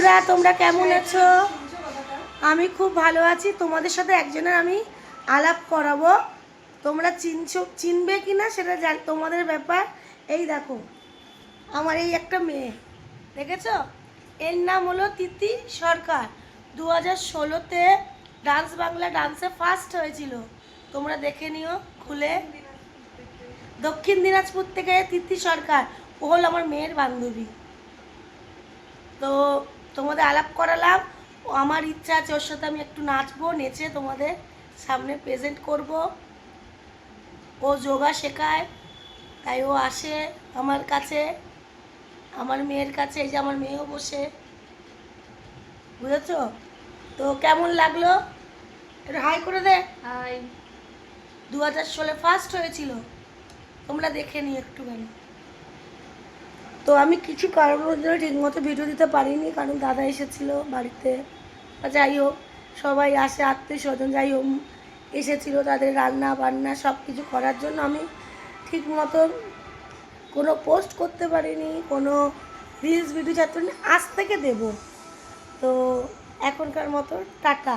বন্ধুরা তোমরা কেমন আছো? আমি খুব ভালো আছি। তোমাদের সাথে একজনের আমি আলাপ করাবো, তোমরা চিনবে কি না সেটা তোমাদের ব্যাপার। এই দেখো আমার এই একটা মেয়ে, দেখেছো? এর নাম হলো তিথি সরকার। 2016-তে ডান্স বাংলা ডান্সে ফার্স্ট হয়েছিল, তোমরা দেখে নিও খুলে। দক্ষিণ দিনাজপুর থেকে তিথি সরকার, ও হলো আমার মেয়ের বান্ধবী। তো তোমাদের আলাপ করালাম। আমার ইচ্ছা আছে ওর সাথে আমি একটু নাচবো, নেচে তোমাদের সামনে প্রেজেন্ট করব। ও যোগা শেখায়, তাই ও আসে আমার কাছে, আমার মেয়ের কাছে। এই যে আমার মেয়েও বসে, বুঝেছো? তো কেমন লাগলো একটু হাই করে দে। হাই। 2016 ফার্স্ট হয়েছিল, তোমরা দেখে নিও একটুখানি। তো আমি কিছু কারণের জন্য ঠিকমতো ভিডিও দিতে পারিনি, কারণ দাদা এসেছিলো বাড়িতে, যাই হোক সবাই আসে, আত্মীয় স্বজন যাই হোক এসেছিলো, তাদের রান্না বান্না সব কিছু করার জন্য আমি ঠিক মতো কোনো পোস্ট করতে পারিনি, কোনো রিলস ভিডিও ছাড়তে পারিনি। আজ থেকে দেবো। তো এখনকার মতো টাটা।